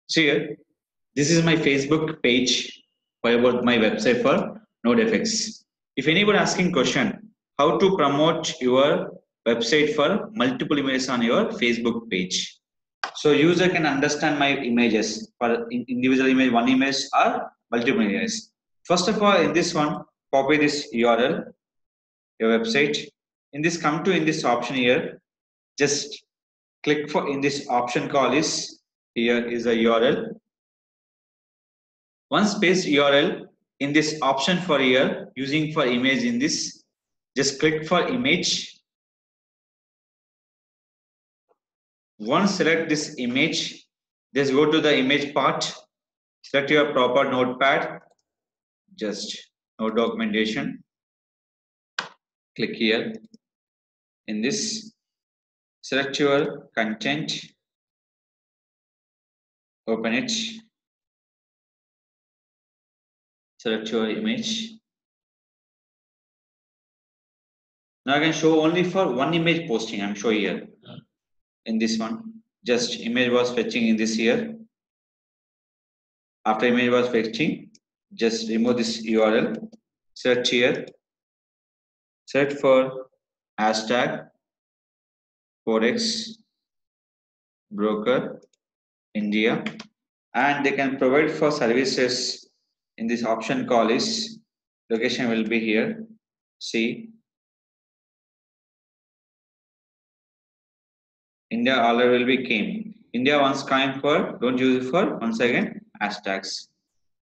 So here, this is my Facebook page for about my website for NodeFX. If anybody asking question, how to promote your website for multiple images on your Facebook page. So user can understand my images for individual image, one image or multiple images. First of all, in this one, copy this URL, your website. In this, come to in this option here, just click for in this option call is here is a URL. One space URL in this option for here using for image in this, just click for image. Once select this image, just go to the image part, select your proper notepad, just no documentation, click here. In this, select your content, open it, select your image. Now I can show only for one image posting. I'm showing here. In this one, just image was fetching in this here. After image was fetching, just remove this URL, search here, search for hashtag Forex broker India, and they can provide for services in this option call is location will be here. See, India already will be came. India once came for, don't use it for once again hashtags.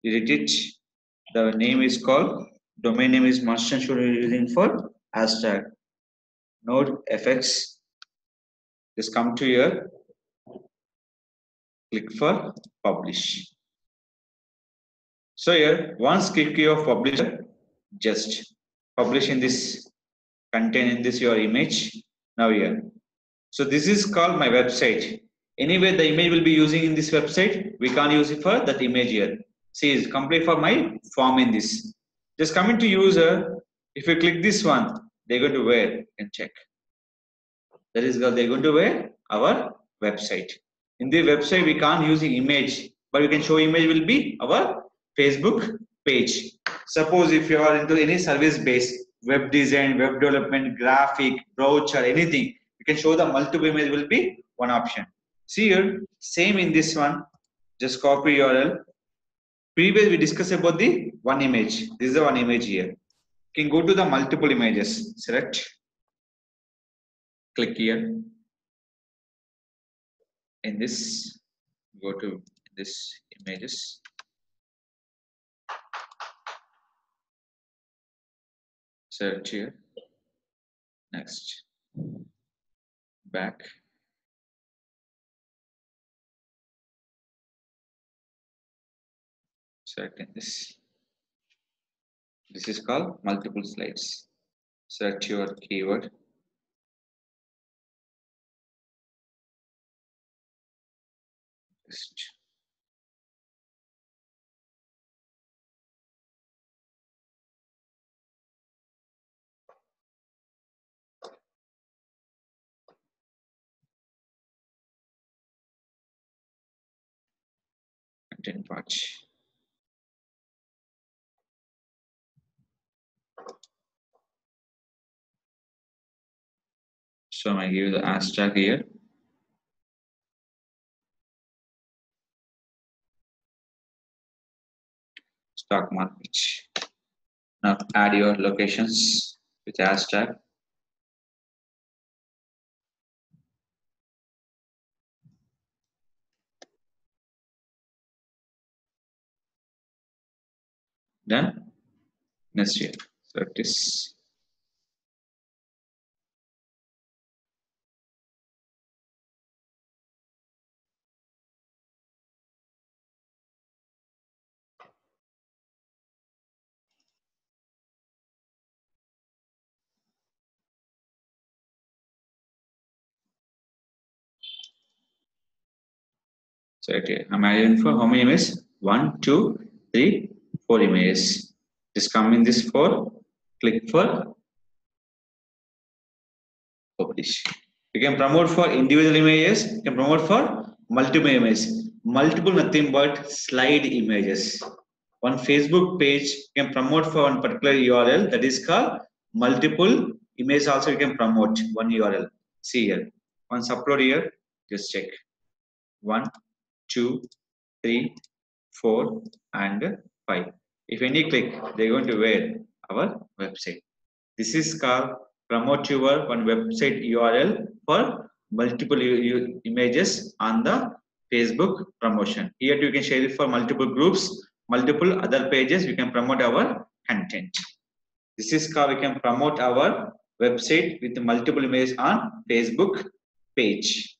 Delete it. The name is called domain name is merchant should be using for hashtag node fx. Just come to here, click for publish. So here once click your publisher, just publish in this content in this your image. Now here. So this is called my website. Anyway, the image will be using in this website. We can't use it for that image here. See, it's complete for my form in this. Just come into user. If you click this one, they're going to where? You can check. That is, they're going to where? Our website. In the website, we can't use the image, but we can show image will be our Facebook page. Suppose if you are into any service based web design, web development, graphic, brochure, anything, you can show the multiple image will be one option. See here, same in this one, just copy URL. Previous we discussed about the one image. This is the one image here. You can go to the multiple images, select, click here. In this, go to this images. Search here. Next. Back. Select in this. This is called multiple slides. Search your keyword. Just content patch. So I give you the hashtag here. Stock market. Now add your locations with hashtag. Then next year. So this. So okay, I'm adding for how many images? 1, 2, 3, 4 images. Just come in this 4, click for publish. You can promote for individual images, you can promote for multiple images. multiple nothing but slide images. One Facebook page can promote for one particular URL, that is called multiple image. Also you can promote one URL. See here. Once upload here, just check. 1, 2, 3, 4 and 5. If any click, they're going to wear our website. This is called promote your one website URL for multiple images on the Facebook promotion. Here you can share it for multiple groups, multiple other pages. We can promote our content. This is called we can promote our website with multiple images on Facebook page.